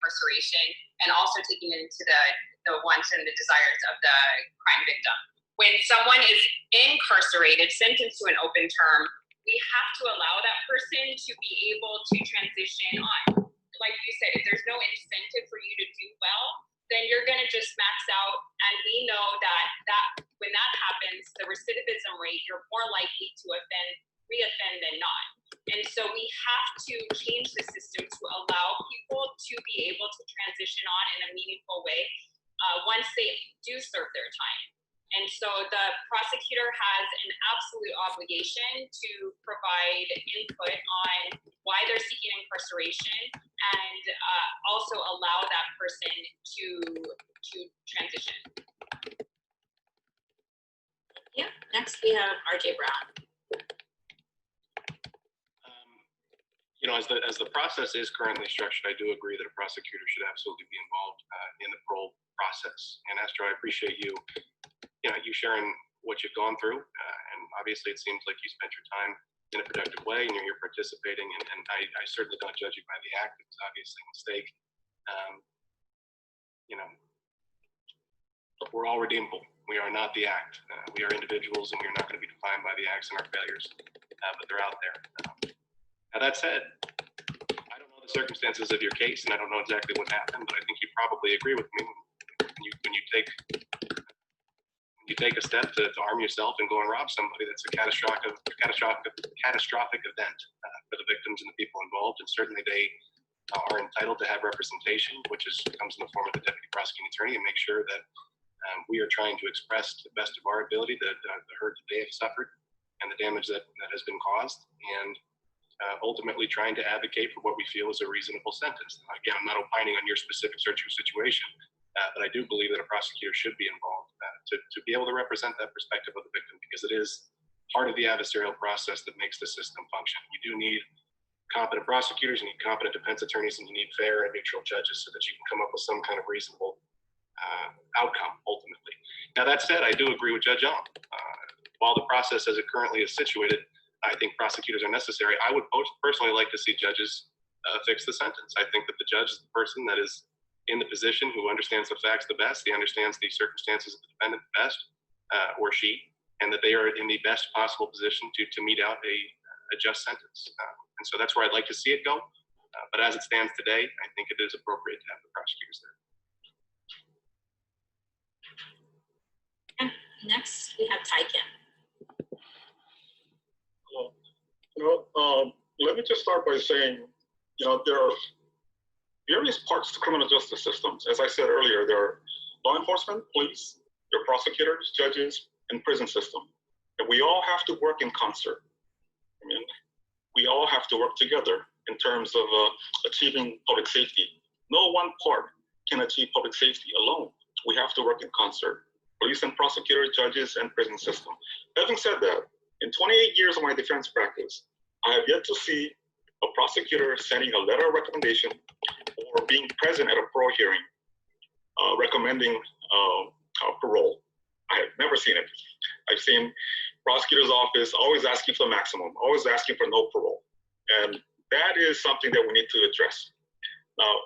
incarceration, and also taking it into the wants and the desires of the crime victim. When someone is incarcerated, sentenced to an open term, we have to allow that person to be able to transition on. Like you said, if there's no incentive for you to do well, then you're gonna just max out. And we know that when that happens, the recidivism rate, you're more likely to reoffend than not. And so we have to change the system to allow people to be able to transition on in a meaningful way once they do serve their time. And so the prosecutor has an absolute obligation to provide input on why they're seeking incarceration and also allow that person to transition. Yeah, next we have RJ Brown. You know, as the process is currently structured, I do agree that a prosecutor should absolutely be involved in the parole process. And Astro, I appreciate you sharing what you've gone through. And obviously it seems like you spent your time in a productive way and you're participating. And I certainly don't judge you by the act. It was obviously a mistake. But we're all redeemable. We are not the act. We are individuals and we're not going to be defined by the acts and our failures, but they're out there. Now that said, I don't know the circumstances of your case and I don't know exactly what happened, but I think you probably agree with me when you take a step to arm yourself and go and rob somebody. That's a catastrophic event for the victims and the people involved. And certainly they are entitled to have representation, which comes in the form of the deputy prosecuting attorney, and make sure that we are trying to express to the best of our ability the hurt that they have suffered and the damage that has been caused, and ultimately trying to advocate for what we feel is a reasonable sentence. Again, I'm not opining on your specific search or situation, but I do believe that a prosecutor should be involved to be able to represent that perspective of the victim, because it is part of the adversarial process that makes the system function. You do need competent prosecutors, you need competent defense attorneys, and you need fair and neutral judges so that you can come up with some kind of reasonable outcome ultimately. Now that said, I do agree with Judge Young. While the process as it currently is situated, I think prosecutors are necessary. I would personally like to see judges fix the sentence. I think that the judge is the person that is in the position who understands the facts the best, he understands the circumstances of the defendant the best, or she, and that they are in the best possible position to mete out a just sentence. And so that's where I'd like to see it go. But as it stands today, I think it is appropriate to have the prosecutors there. Next, we have Taiken. Let me just start by saying, there are various parts to criminal justice systems. As I said earlier, there are law enforcement, police, there are prosecutors, judges, and prison system. And we all have to work in concert. We all have to work together in terms of achieving public safety. No one part can achieve public safety alone. We have to work in concert. Police and prosecutors, judges, and prison system. Having said that, in 28 years of my defense practice, I have yet to see a prosecutor sending a letter of recommendation or being present at a parole hearing recommending parole. I have never seen it. I've seen prosecutor's office always asking for the maximum, always asking for no parole. And that is something that we need to address. Now,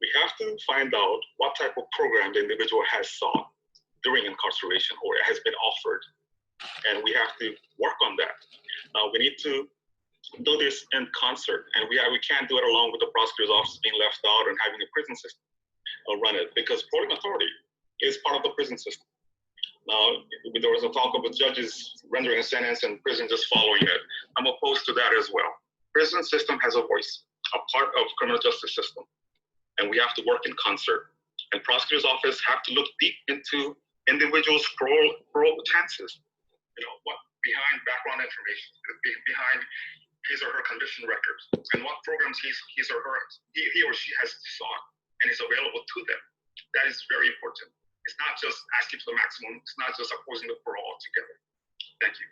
we have to find out what type of program the individual has sought during incarceration or has been offered. And we have to work on that. We need to do this in concert, and we can't do it along with the prosecutor's office being left out and having the prison system run it, because paroling authority is part of the prison system. Now, there was a talk of the judges rendering a sentence and prison just following it. I'm opposed to that as well. Prison system has a voice, a part of criminal justice system, and we have to work in concert. And prosecutor's office have to look deep into individuals' parole chances. What behind background information, behind his or her conviction records, and what programs he or she has sought and is available to them. That is very important. It's not just asking for the maximum. It's not just opposing the parole altogether. Thank you.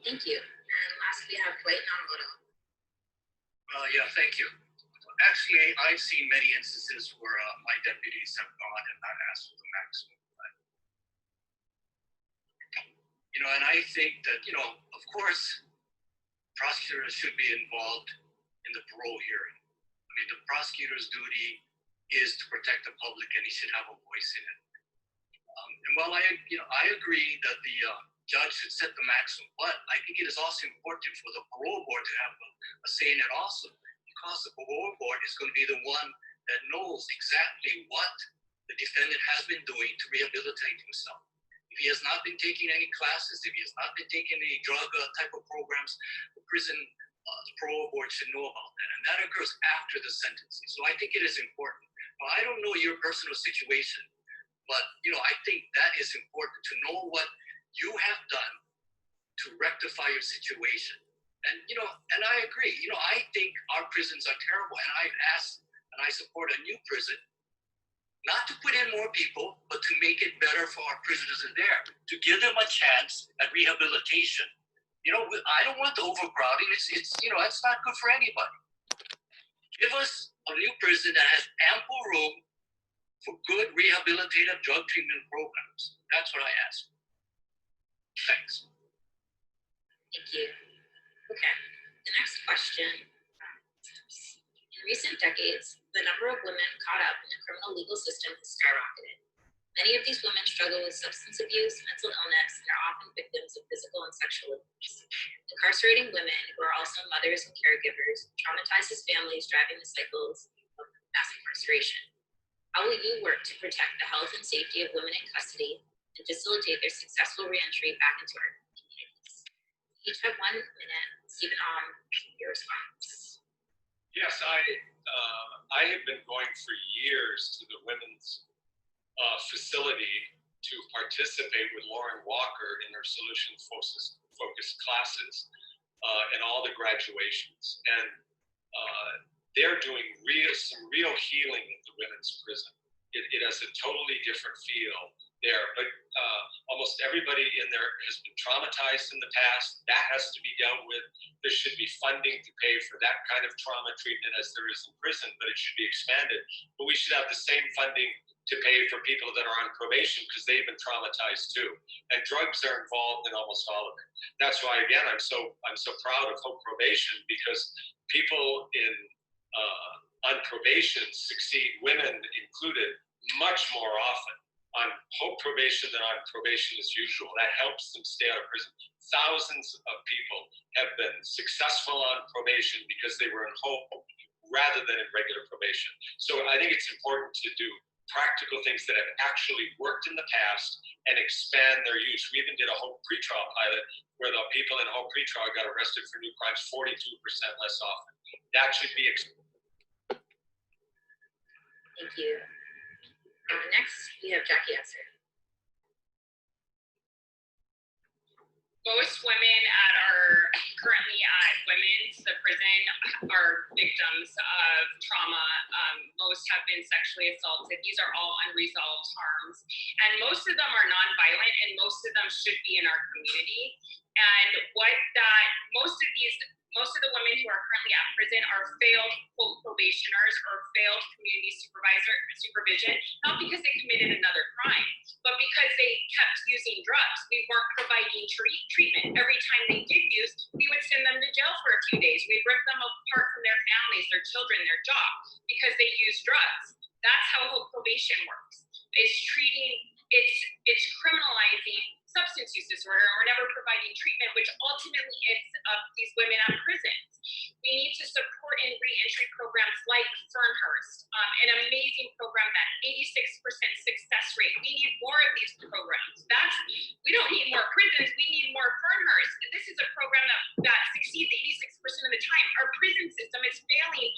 Thank you. And lastly, we have Dwight Namamoto. Yeah, thank you. Actually, I've seen many instances where my deputies have gone and not asked for the maximum. And I think that, of course, prosecutors should be involved in the parole hearing. I mean, the prosecutor's duty is to protect the public, and he should have a voice in it. And while I agree that the judge should set the maximum, but I think it is also important for the parole board to have a say in it also, because the parole board is going to be the one that knows exactly what the defendant has been doing to rehabilitate himself. If he has not been taking any classes, if he has not been taking any drug type of programs, the prison the parole board should know about that. And that occurs after the sentencing. So I think it is important. Now, I don't know your personal situation, but I think that is important to know what you have done to rectify your situation. And and I agree. I think our prisons are terrible, and I've asked and I support a new prison, not to put in more people, but to make it better for our prisoners in there, to give them a chance at rehabilitation. I don't want the overcrowding. It's not good for anybody. Give us a new prison that has ample room for good rehabilitative drug treatment programs. That's what I ask. Thanks. Thank you. Okay, the next question. In recent decades, the number of women caught up in the criminal legal system has skyrocketed. Many of these women struggle with substance abuse, mental illness, and are often victims of physical and sexual abuse. Incarcerating women who are also mothers and caregivers traumatizes families, driving the cycles of mass incarceration. How will you work to protect the health and safety of women in custody and facilitate their successful reentry back into our communities? Each have 1 minute. Stephen, your response. Yes, I have been going for years to the women's facility to participate with Lauren Walker in her solution-focused classes and all the graduations. And they're doing some real healing at the women's prison. It has a totally different feel there, but almost everybody in there has been traumatized in the past. That has to be dealt with. There should be funding to pay for that kind of trauma treatment as there is in prison, but it should be expanded. But we should have the same funding to pay for people that are on probation, because they've been traumatized too. And drugs are involved in almost all of it. That's why, again, I'm so proud of Hope Probation, because people on probation succeed, women included, much more often on Hope Probation than on probation as usual. That helps them stay out of prison. Thousands of people have been successful on probation because they were in Hope rather than in regular probation. So I think it's important to do practical things that have actually worked in the past and expand their use. We even did a Hope pretrial pilot where the people in Hope pretrial got arrested for new crimes 42% less often. That should be Thank you. Next, we have Jackie Esser. Most women currently at women's, the prison, are victims of trauma. Most have been sexually assaulted. These are all unresolved harms. And most of them are nonviolent, and most of them should be in our community. And most of the women who are currently at prison are failed probationers or failed community supervision, not because they committed another crime, but because they kept using drugs. We weren't providing treatment. Every time they did use, we would send them to jail for a few days. We'd rip them apart from their families, their children, their job, because they used drugs. That's how Hope Probation works. It's criminalizing substance use disorder, and we're never providing treatment, which ultimately ends up these women at prisons. We need to support in reentry programs like Fernhurst, an amazing program that 86% success rate. We need more of these programs. We don't need more prisons, we need more Fernhurst. This is a program that succeeds 86% of the time. Our prison system is failing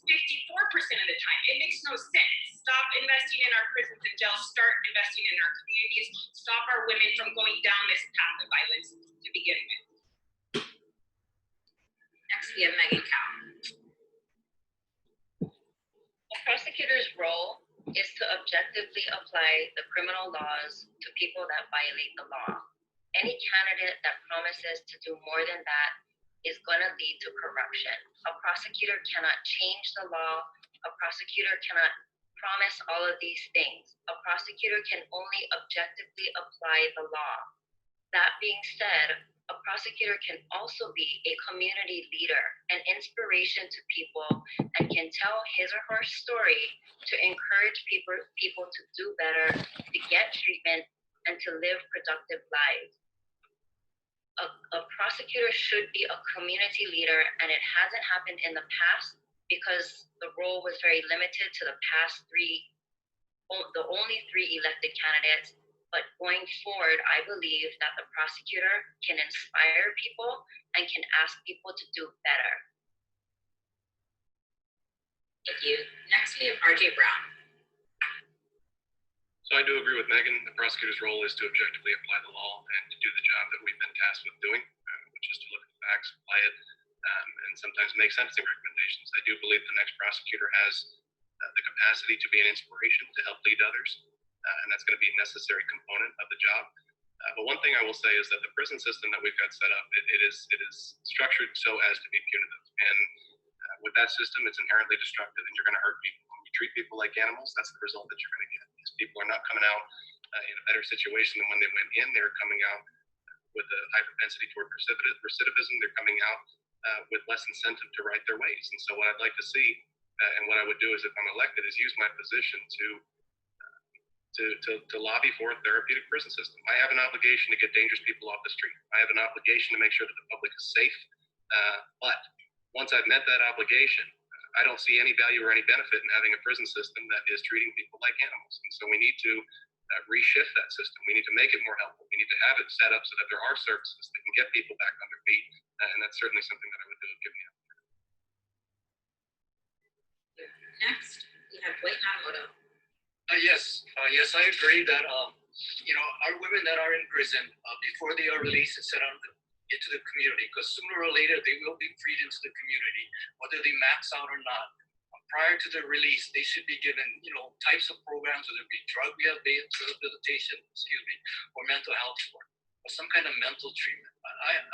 54% of the time. It makes no sense. Stop investing in our prisons and jails. Start investing in our communities. Stop our women from going down this path of violence to begin with. Next, we have Megan Cow. The prosecutor's role is to objectively apply the criminal laws to people that violate the law. Any candidate that promises to do more than that is going to lead to corruption. A prosecutor cannot change the law. A prosecutor cannot promise all of these things. A prosecutor can only objectively apply the law. That being said, a prosecutor can also be a community leader, an inspiration to people, and can tell his or her story to encourage people to do better, to get treatment, and to live productive lives. A prosecutor should be a community leader, and it hasn't happened in the past because the role was very limited to the only three elected candidates. But going forward, I believe that the prosecutor can inspire people and can ask people to do better. Thank you. Next, we have RJ Brown. So I do agree with Megan. The prosecutor's role is to objectively apply the law and to do the job that we've been tasked with doing, which is to look at the facts, apply it, and sometimes make sentencing recommendations. I do believe the next prosecutor has the capacity to be an inspiration to help lead others. And that's going to be a necessary component of the job. But one thing I will say is that the prison system that we've got set up, it is structured so as to be punitive. And with that system, it's inherently destructive, and you're going to hurt people. When you treat people like animals, that's the result that you're going to get. These people are not coming out in a better situation than when they went in. They're coming out with a high propensity toward recidivism. They're coming out with less incentive to right their ways. And so what I'd like to see, and what I would do is if I'm elected, is use my position to lobby for a therapeutic prison system. I have an obligation to get dangerous people off the street. I have an obligation to make sure that the public is safe. But once I've met that obligation, I don't see any value or any benefit in having a prison system that is treating people like animals. And so we need to reshift that system. We need to make it more helpful. We need to have it set up so that there are services that can get people back on their feet. And that's certainly something that I would do if given the opportunity. Next, we have Dwight Nakamoto. Yes, I agree that our women that are in prison before they are released and set out into the community, because sooner or later they will be freed into the community, whether they max out or not. Prior to their release, they should be given types of programs, whether it be drug rehabilitation, or mental health support, or some kind of mental treatment.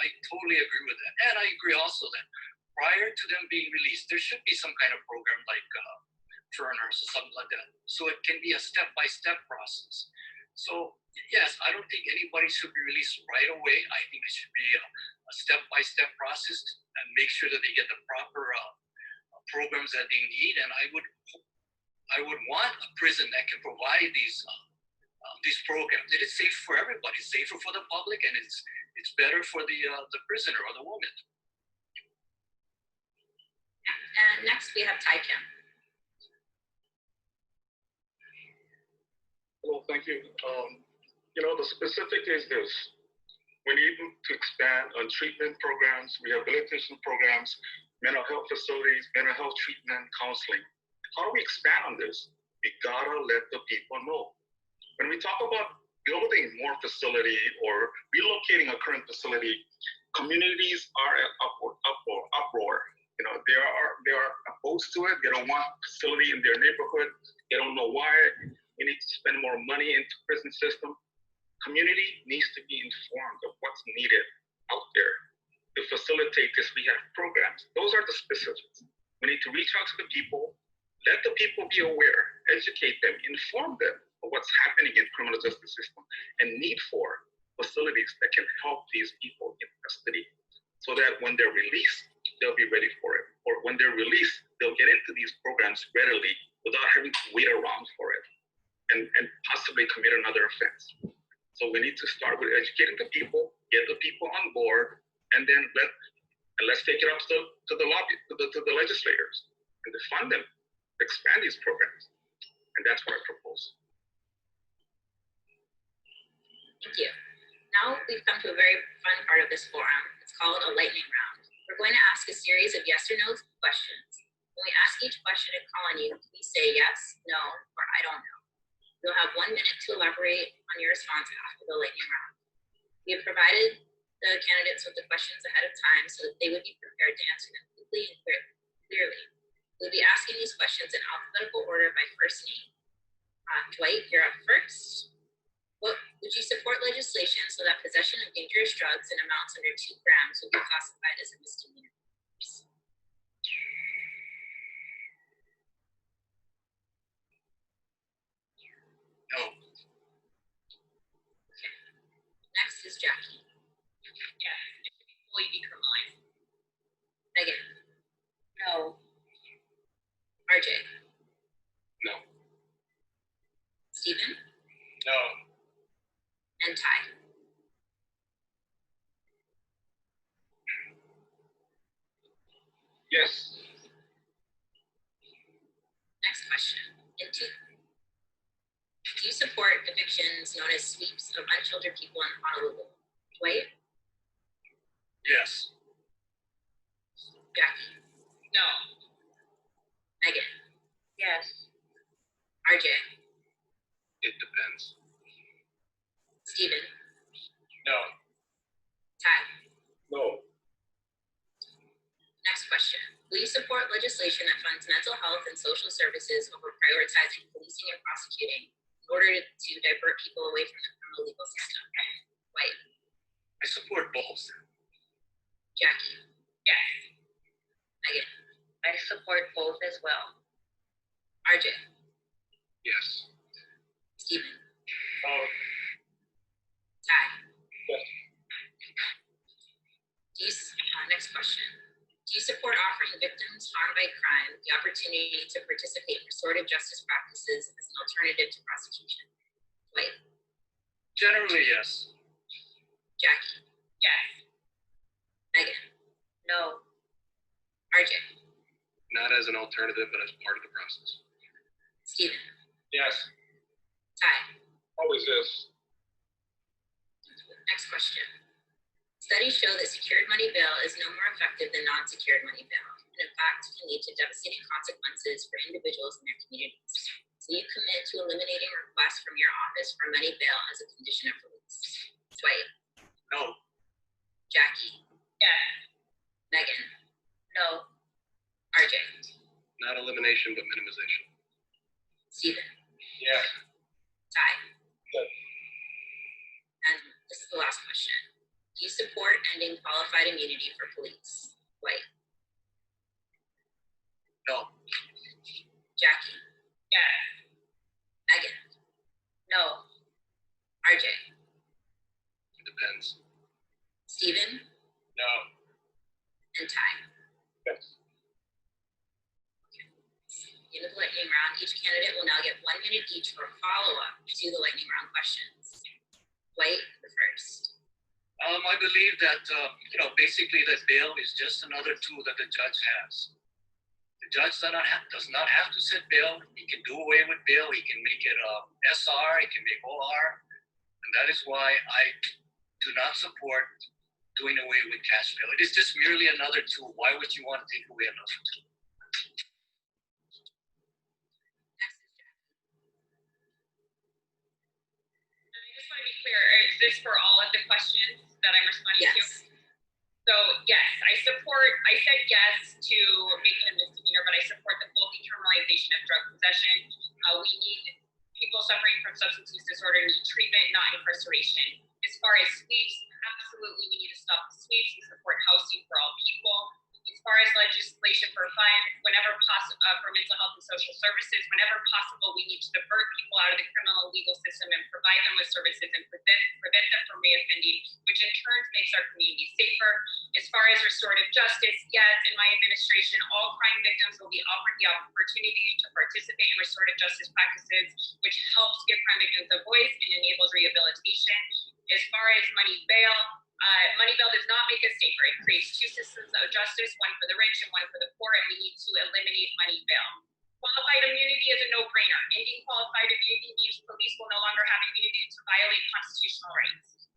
I totally agree with that, and I agree also that prior to them being released, there should be some kind of program like Turners or something like that, so it can be a step-by-step process. So yes, I don't think anybody should be released right away. I think it should be a step-by-step process and make sure that they get the proper programs that they need. And I would want a prison that can provide these programs. It is safe for everybody, it's safer for the public, and it's better for the prisoner or the woman. And next we have Tai Kim. Well, thank you. The specific is this. We need to expand on treatment programs, rehabilitation programs, mental health facilities, mental health treatment, counseling. How do we expand on this? We gotta let the people know. When we talk about building more facility or relocating a current facility, communities are at uproar. They are opposed to it. They don't want facility in their neighborhood. They don't know why. We need to spend more money into prison system. Community needs to be informed of what's needed out there to facilitate this rehab programs. Those are the specifics. We need to reach out to the people, let the people be aware, educate them, inform them of what's happening in criminal justice system and need for facilities that can help these people in custody so that when they're released, they'll be ready for it. Or when they're released, they'll get into these programs readily without having to wait around for it and possibly commit another offense. So we need to start with educating the people, get the people on board, and then let's take it up to the lobby, to the legislators, and to fund them, expand these programs. And that's what I propose. Thank you. Now we've come to a very fun part of this forum. It's called a lightning round. We're going to ask a series of yes or no questions. When we ask each question and call on you, please say yes, no, or I don't know. You'll have 1 minute to elaborate on your response after the lightning round. We have provided the candidates with the questions ahead of time so that they would be prepared to answer them quickly and clearly. We'll be asking these questions in alphabetical order by first name. Dwight, you're up first. Would you support legislation so that possession of dangerous drugs in amounts under 2 grams will be classified as a misdemeanor? No. Okay. Next is Jackie. Yes, it should be fully decriminalized. Megan, No. RJ, No. Stephen, No. and Ty. Yes. Next question. Do you support evictions known as sweeps of unsheltered people in Honolulu? Dwight, Yes. Jackie, No. Megan, Yes. RJ, It depends. Stephen, No. Ty. No. Next question. Will you support legislation that funds mental health and social services over prioritizing policing and prosecuting in order to divert people away from the criminal legal system? Dwight, I support both. Jackie, Yes. Megan, I support both as well. RJ, Yes. Stephen, No. Ty. Yes. Next question. Do you support offering victims harmed by crime the opportunity to participate in restorative justice practices as an alternative to prosecution? Dwight, Generally, yes. Jackie, Yes. Megan, No. RJ, Not as an alternative, but as part of the process. Stephen, Yes. Ty. Always is. Next question. Studies show that secured money bail is no more effective than non-secured money bail, and in fact can lead to devastating consequences for individuals and their communities. So you commit to eliminating requests from your office for money bail as a condition of release? Dwight, No. Jackie, Yes. Megan, No. RJ, Not elimination, but minimization. Stephen, Yes. Ty. Yes. And this is the last question. Do you support ending qualified immunity for police? Dwight, No. Jackie, Yes. Megan, No. RJ, It depends. Stephen, No. and Ty. Yes. In the lightning round, each candidate will now get 1 minute each for a follow-up to the lightning round questions. Dwight, the first. I believe that, basically that bail is just another tool that the judge has. The judge does not have to set bail. He can do away with bail. He can make it SR. He can make OR. And that is why I do not support doing away with cash bail. It is just merely another tool. Why would you want to take away another tool? And I just want to be clear, is this for all of the questions that I'm responding to? Yes. So yes, I said yes to making a misdemeanor, but I support the full decriminalization of drug possession. We need people suffering from substance use disorder need treatment, not incarceration. As far as sweeps, absolutely we need to stop the sweeps and support housing for all people. As far as legislation for funds, whenever possible, for mental health and social services, whenever possible, we need to divert people out of the criminal legal system and provide them with services and prevent them from reoffending, which in turn makes our community safer. As far as restorative justice, yes, in my administration, all crime victims will be offered the opportunity to participate in restorative justice practices, which helps give crime victims a voice and enables rehabilitation. As far as money bail does not make us safer. It creates two systems of justice, one for the rich and one for the poor, and we need to eliminate money bail. Qualified immunity is a no-brainer. Ending qualified immunity means police will no longer have immunity to violate constitutional rights.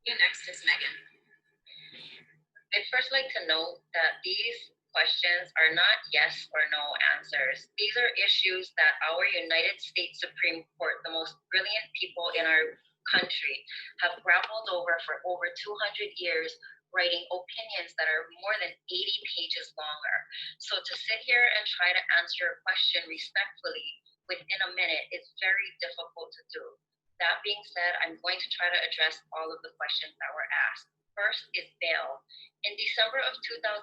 Next is Megan. I'd first like to note that these questions are not yes or no answers. These are issues that our United States Supreme Court, the most brilliant people in our country, have grappled over for over 200 years, writing opinions that are more than 80 pages longer. So to sit here and try to answer a question respectfully within a minute is very difficult to do. That being said, I'm going to try to address all of the questions that were asked. First is bail. In December of 2018,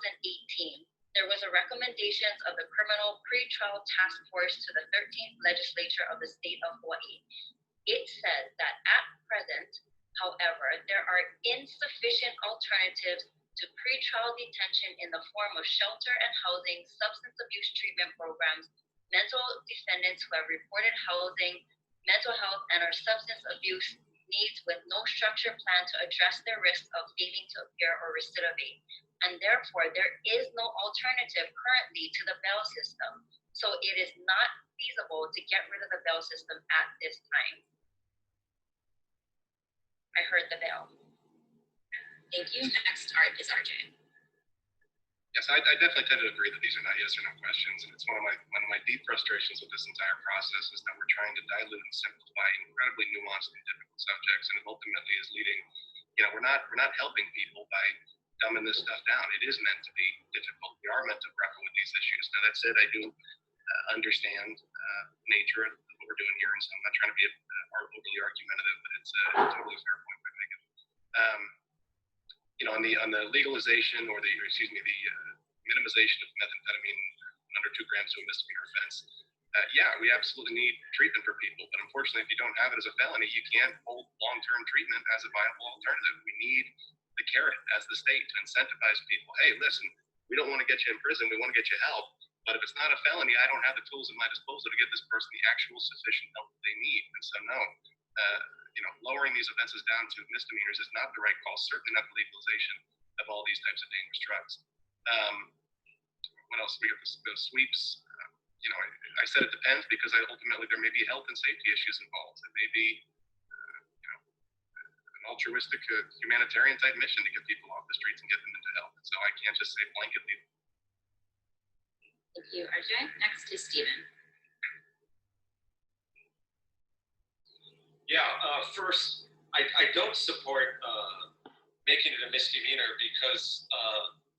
there was a recommendation of the Criminal Pretrial Task Force to the 13th Legislature of the state of Hawaii. It said that at present, However, there are insufficient alternatives to pretrial detention in the form of shelter and housing, substance abuse treatment programs, mental defendants who have reported housing, mental health, and or substance abuse needs with no structured plan to address their risk of failing to appear or recidivate. And therefore, there is no alternative currently to the bail system. So it is not feasible to get rid of the bail system at this time. I heard the bell. Thank you. Next art is RJ. Yes, I definitely tend to agree that these are not yes or no questions, and it's one of my deep frustrations with this entire process is that we're trying to dilute and simplify incredibly nuanced and difficult subjects, and it ultimately is leading. We're not helping people by dumbing this stuff down. It is meant to be difficult. We are meant to grapple with these issues. Now that said, I do understand the nature of what we're doing here, and so I'm not trying to be overly argumentative, but it's a totally fair point by Megan. On the legalization or the minimization of methamphetamine under 2 grams to a misdemeanor offense, yeah, we absolutely need treatment for people, but unfortunately, if you don't have it as a felony, you can't hold long-term treatment as a viable alternative. We need the carrot as the state to incentivize people. Hey, listen, we don't want to get you in prison, we want to get you help, but if it's not a felony, I don't have the tools at my disposal to get this person the actual sufficient help that they need. And so no, lowering these offenses down to misdemeanors is not the right call, certainly not the legalization of all these types of dangerous drugs. What else? We have the sweeps. I said it depends because ultimately there may be health and safety issues involved. It may be an altruistic humanitarian type mission to get people off the streets and get them into health. And so I can't just say blanketly. Thank you, RJ. Next is Stephen. Yeah, first, I don't support making it a misdemeanor because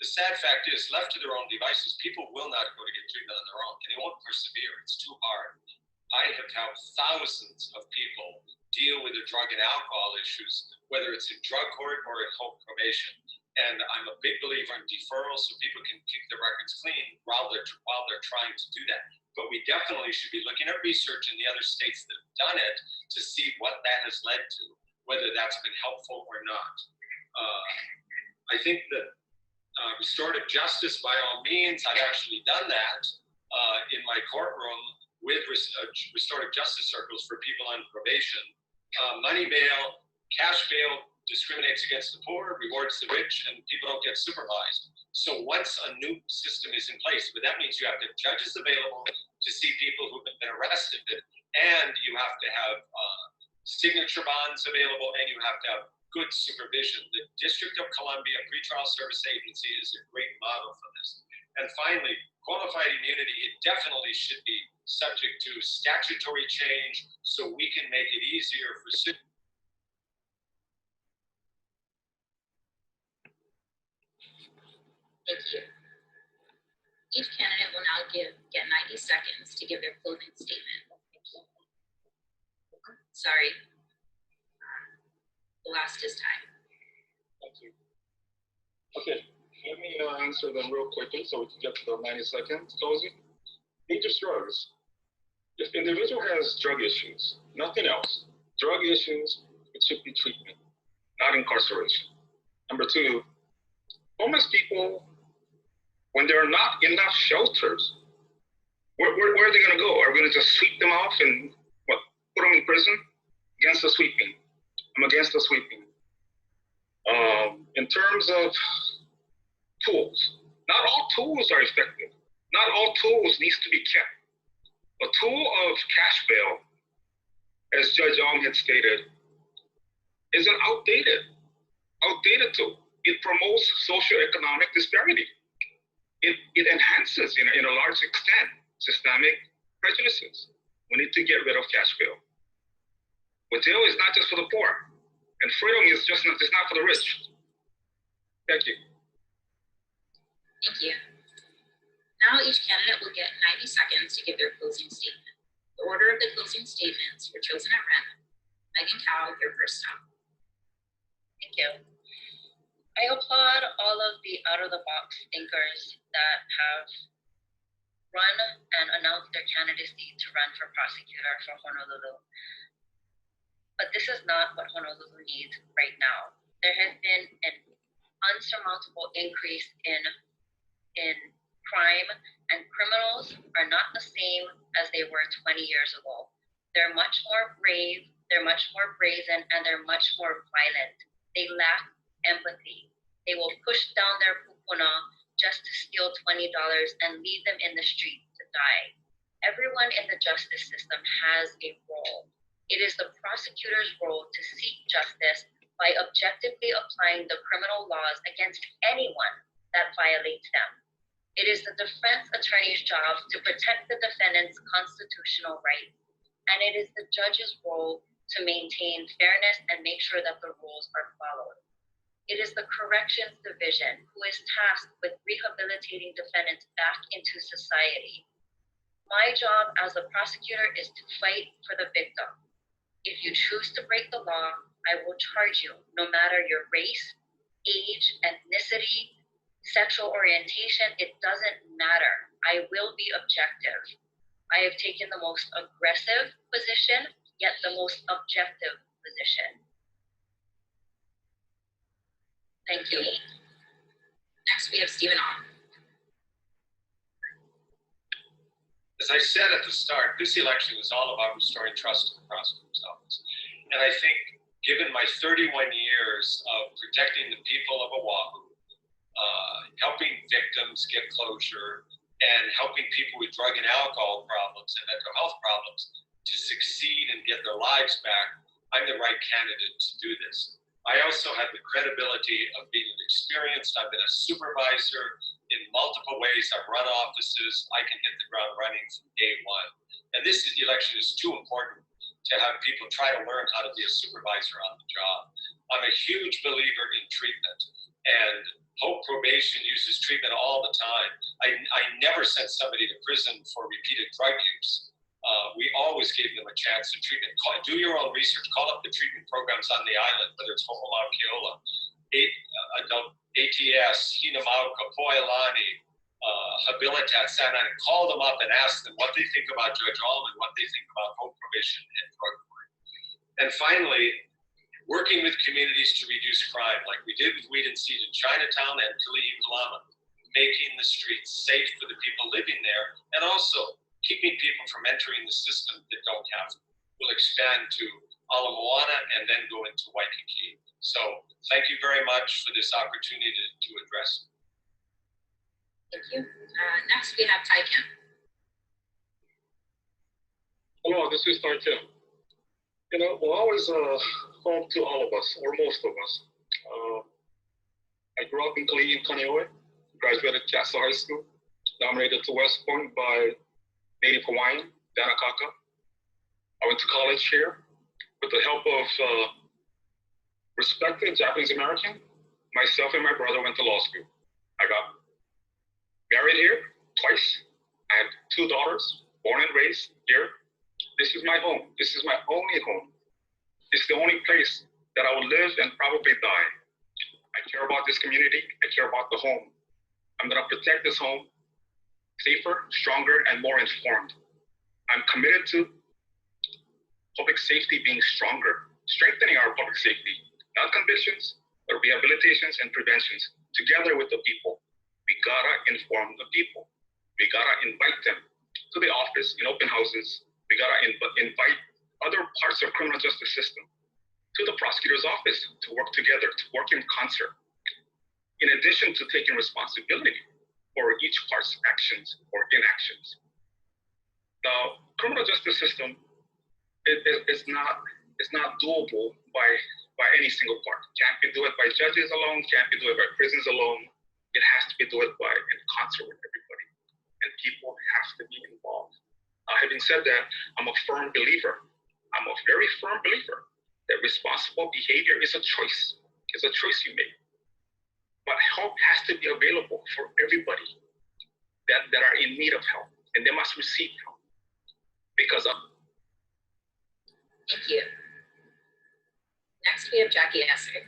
the sad fact is, left to their own devices, people will not go to get treatment on their own, and they won't persevere. It's too hard. I have had thousands of people deal with their drug and alcohol issues, whether it's in drug court or in home probation. And I'm a big believer in deferral so people can keep their records clean while they're trying to do that. But we definitely should be looking at research in the other states that have done it to see what that has led to, whether that's been helpful or not. I think that restorative justice, by all means, I've actually done that in my courtroom with restorative justice circles for people on probation. Money bail, cash bail discriminates against the poor, rewards the rich, and people don't get supervised. So once a new system is in place, but that means you have to have judges available to see people who've been arrested, and you have to have signature bonds available, and you have to have good supervision. The District of Columbia Pretrial Service Agency is a great model for this. And finally, qualified immunity, it definitely should be subject to statutory change so we can make it easier for citizens. Thank you. Each candidate will now get 90 seconds to give their closing statement. Sorry. The last is time. Thank you. Okay, let me answer them real quickly so we can get to the 90 seconds closing. Dangerous drugs. If the individual has drug issues, nothing else, drug issues, it should be treatment, not incarceration. Number 2, homeless people, when there are not enough shelters, where are they going to go? Are we going to just sweep them off and put them in prison? Against the sweeping. I'm against the sweeping. In terms of tools, not all tools are effective. Not all tools needs to be kept. A tool of cash bail, as Judge Alm had stated, is an outdated tool. It promotes socioeconomic disparity. It enhances, in a large extent, systemic prejudices. We need to get rid of cash bail. But jail is not just for the poor, and freedom is not for the rich. Thank you. Thank you. Now each candidate will get 90 seconds to give their closing statement. The order of the closing statements were chosen at random. Megan Cow, your first stop. Thank you. I applaud all of the out-of-the-box thinkers that have run and announced their candidacy to run for prosecutor for Honolulu. But this is not what Honolulu needs right now. There has been an unsurmountable increase in crime, and criminals are not the same as they were 20 years ago. They're much more brave, they're much more brazen, and they're much more violent. They lack empathy. They will push down their pupuna just to steal $20 and leave them in the street to die. Everyone in the justice system has a role. It is the prosecutor's role to seek justice by objectively applying the criminal laws against anyone that violates them. It is the defense attorney's job to protect the defendant's constitutional rights, and it is the judge's role to maintain fairness and make sure that the rules are followed. It is the corrections division who is tasked with rehabilitating defendants back into society. My job as a prosecutor is to fight for the victim. If you choose to break the law, I will charge you, no matter your race, age, ethnicity, sexual orientation, it doesn't matter. I will be objective. I have taken the most aggressive position, yet the most objective position. Thank you. Next, we have Stephen On. As I said at the start, this election is all about restoring trust in the prosecutor's office. And I think, given my 31 years of protecting the people of Oahu, helping victims get closure, and helping people with drug and alcohol problems and mental health problems to succeed and get their lives back, I'm the right candidate to do this. I also have the credibility of being experienced. I've been a supervisor in multiple ways. I've run offices. I can hit the ground running from day one. And this election is too important to have people try to learn how to be a supervisor on the job. I'm a huge believer in treatment, and Hope Probation uses treatment all the time. I never sent somebody to prison for repeated drug use. We always gave them a chance to treatment. Do your own research. Call up the treatment programs on the island, whether it's Ho'omaukeola, ATS, Hinamauka, Poilani, Habilitat, San Ana. Call them up and ask them what they think about Judge Allman, what they think about Hope Probation and drug court. And finally, working with communities to reduce crime, like we did with Weed and Seed in Chinatown and Kalihi-Palama, making the streets safe for the people living there, and also keeping people from entering the system that don't have to. We'll expand to Ala Moana and then go into Waikiki. So thank you very much for this opportunity to address. Thank you. Next, we have Tai Kim. Hello, this is Tai Kim. We'll always home to all of us, or most of us. I grew up in Kalihi and Kaneohe, graduated Castle High School, nominated to West Point by Native Hawaiian, Danakaka. I went to college here with the help of respected Japanese American. Myself and my brother went to law school. I got married here twice. I have 2 daughters, born and raised here. This is my home. This is my only home. It's the only place that I will live and probably die. I care about this community. I care about the home. I'm gonna protect this home safer, stronger, and more informed. I'm committed to public safety being stronger, strengthening our public safety, not convictions, but rehabilitations and preventions, together with the people. We gotta inform the people. We gotta invite them to the office in open houses. We gotta invite other parts of criminal justice system to the prosecutor's office to work together, to work in concert. In addition to taking responsibility for each part's actions or inactions. Now, criminal justice system is not doable by any single part. Can't be do it by judges alone, can't be do it by prisons alone. It has to be do it by in concert with everybody. And people have to be involved. Having said that, I'm a firm believer. I'm a very firm believer that responsible behavior is a choice. It's a choice you make. But help has to be available for everybody that are in need of help, and they must receive help because of. Thank you. Next, we have Jackie Esser.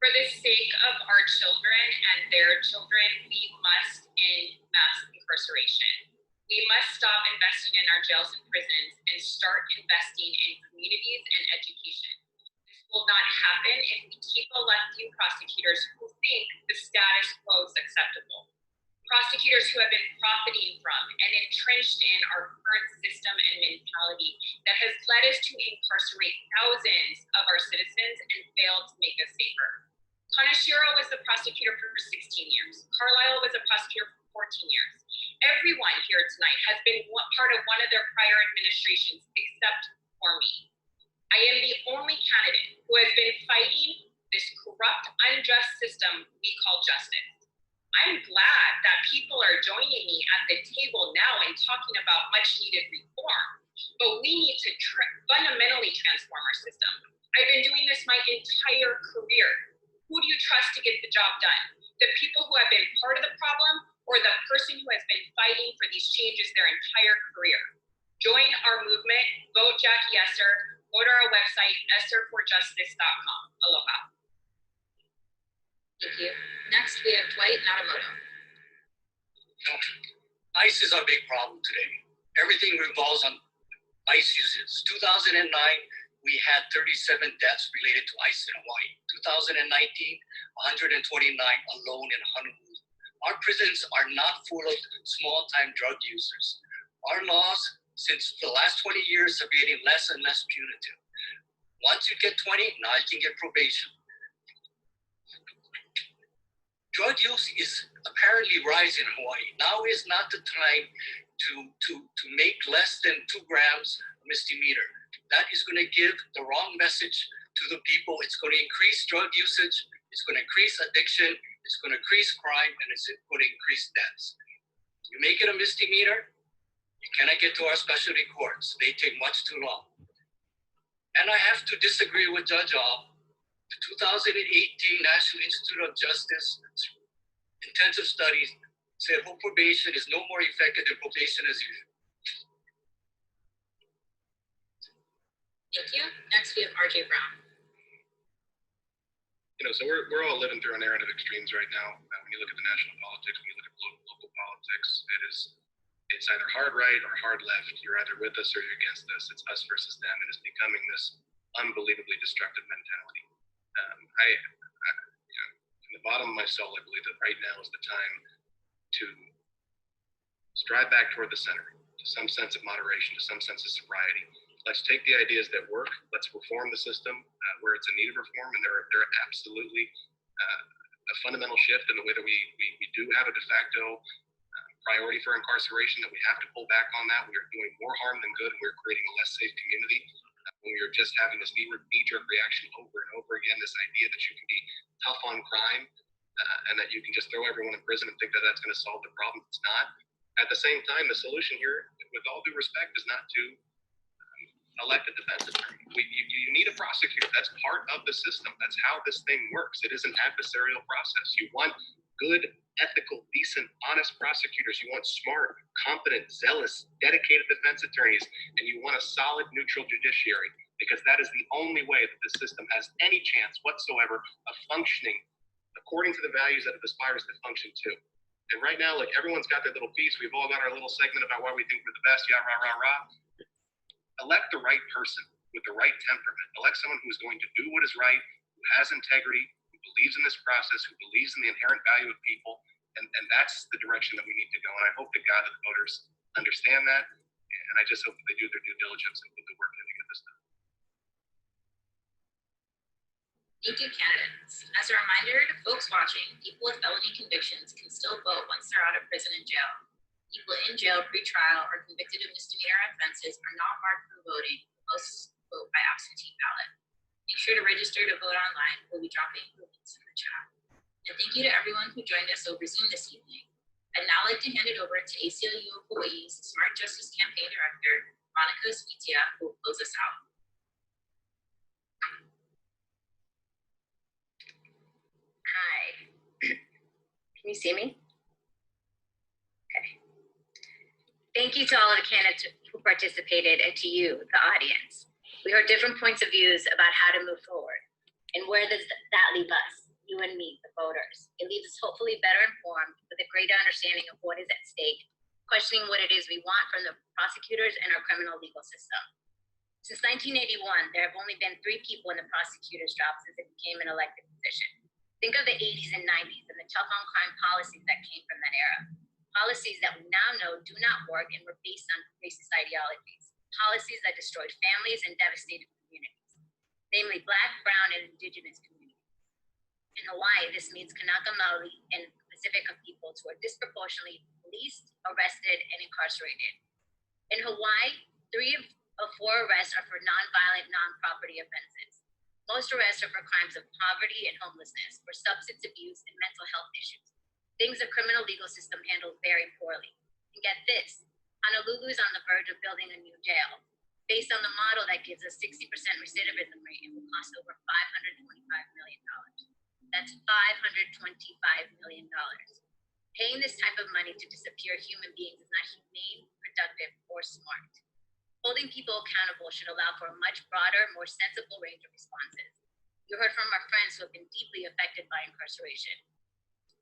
For the sake of our children and their children, we must end mass incarceration. We must stop investing in our jails and prisons and start investing in communities and education. This will not happen if we keep electing prosecutors who think the status quo is acceptable. Prosecutors who have been profiting from and entrenched in our current system and mentality that has led us to incarcerate thousands of our citizens and failed to make us safer. Kaneshiro was the prosecutor for 16 years. Carlisle was a prosecutor for 14 years. Everyone here tonight has been part of one of their prior administrations except for me. I am the only candidate who has been fighting this corrupt, unjust system we call justice. I'm glad that people are joining me at the table now and talking about much needed reform, but we need to fundamentally transform our system. I've been doing this my entire career. Who do you trust to get the job done? The people who have been part of the problem or the person who has been fighting for these changes their entire career? Join our movement, vote Jackie Esser, go to our website, esserforjustice.com. Aloha. Thank you. Next, we have Dwight Nadamoto. ICE is our big problem today. Everything revolves on ICE uses. 2009, we had 37 deaths related to ICE in Hawaii. 2019, 129 alone in Honolulu. Our prisons are not full of small-time drug users. Our laws, since the last 20 years, are getting less and less punitive. Once you get 20, now you can get probation. Drug use is apparently rising in Hawaii. Now is not the time to make less than 2 grams a misdemeanor. That is going to give the wrong message to the people. It's going to increase drug usage. It's going to increase addiction. It's going to increase crime, and it's going to increase deaths. You make it a misdemeanor, you cannot get to our specialty courts. They take much too long. And I have to disagree with Judge All. The 2018 National Institute of Justice intensive studies said home probation is no more effective than probation as usual. Thank you. Next, we have RJ Brown. So we're all living through a narrative extremes right now. When you look at the national politics, when you look at local politics, it's either hard right or hard left. You're either with us or you're against us. It's us versus them, and it's becoming this unbelievably destructive mentality. In the bottom of my soul, I believe that right now is the time to strive back toward the center, to some sense of moderation, to some sense of sobriety. Let's take the ideas that work. Let's reform the system where it's in need of reform, and there are absolutely a fundamental shift in the way that we do have a de facto priority for incarceration, that we have to pull back on that. We are doing more harm than good, and we're creating a less safe community. When we are just having this knee-jerk reaction over and over again, this idea that you can be tough on crime and that you can just throw everyone in prison and think that that's going to solve the problem. It's not. At the same time, the solution here, with all due respect, is not to elect a defense attorney. You need a prosecutor. That's part of the system. That's how this thing works. It is an adversarial process. You want good, ethical, decent, honest prosecutors. You want smart, competent, zealous, dedicated defense attorneys, and you want a solid, neutral judiciary, because that is the only way that the system has any chance whatsoever of functioning according to the values that it aspires to function to. And right now, like, everyone's got their little piece. We've all got our little segment about why we think we're the best. Yeah, rah, rah, rah. Elect the right person with the right temperament. Elect someone who's going to do what is right, who has integrity, who believes in this process, who believes in the inherent value of people. And that's the direction that we need to go. And I hope to God that the voters understand that. And I just hope that they do their due diligence and put the work in to get this done. Thank you, candidates. As a reminder to folks watching, people with felony convictions can still vote once they're out of prison and jail. People in jail, pre-trial, or convicted of misdemeanor offenses are not barred from voting. Most vote by absentee ballot. Make sure to register to vote online. We'll be dropping the links in the chat. And thank you to everyone who joined us over Zoom this evening. I'd now like to hand it over to ACLU of Hawaii's Smart Justice Campaign Director, Monica Spitia, who will close us out. Hi. Can you see me? Thank you to all of the candidates who participated and to you, the audience. We heard different points of views about how to move forward. And where does that leave us, you and me, the voters? It leaves us hopefully better informed with a greater understanding of what is at stake questioning what it is we want from the prosecutors and our criminal legal system. Since 1981, there have only been 3 people in the prosecutor's job since it became an elected position. Think of the 80s and 90s and the tough on crime policies that came from that era. Policies that we now know do not work and were based on racist ideologies. Policies that destroyed families and devastated communities, namely Black, Brown, and Indigenous communities. In Hawaii, this means Kanaka Maoli and Pacifica peoples who are disproportionately policed, arrested, and incarcerated. In Hawaii, 3 of 4 arrests are for nonviolent, non-property offenses. Most arrests are for crimes of poverty and homelessness, for substance abuse and mental health issues, things the criminal legal system handles very poorly. And get this, Honolulu is on the verge of building a new jail. Based on the model that gives a 60% recidivism rate, it will cost over $525 million. That's $525 million. Paying this type of money to disappear human beings is not humane, productive, or smart. Holding people accountable should allow for a much broader, more sensible range of responses. You heard from our friends who have been deeply affected by incarceration.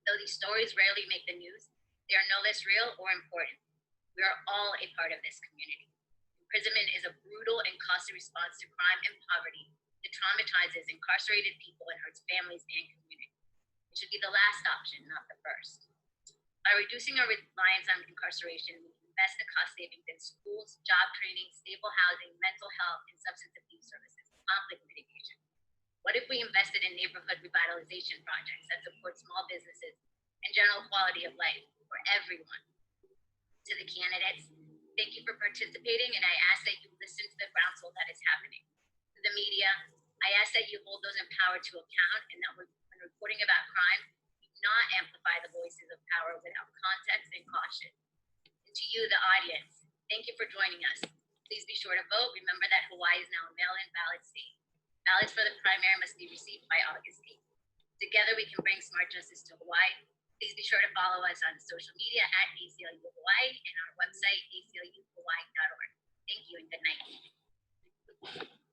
Though these stories rarely make the news, they are no less real or important. We are all a part of this community. Imprisonment is a brutal and costly response to crime and poverty that traumatizes incarcerated people and hurts families and communities. It should be the last option, not the first. By reducing our reliance on incarceration, we can invest the cost savings in schools, job training, stable housing, mental health, and substance abuse services, conflict mitigation. What if we invested in neighborhood revitalization projects that support small businesses and general quality of life for everyone? To the candidates, thank you for participating, and I ask that you listen to the groundswell that is happening. To the media, I ask that you hold those empowered to account, and that when reporting about crime, you not amplify the voices of power without context and caution. And to you, the audience, thank you for joining us. Please be sure to vote. Remember that Hawaii is now a mail-in ballot state. Ballots for the primary must be received by August 8th. Together, we can bring smart justice to Hawaii. Please be sure to follow us on social media at ACLU of Hawai and our website, acluhawaii.org. Thank you and good night.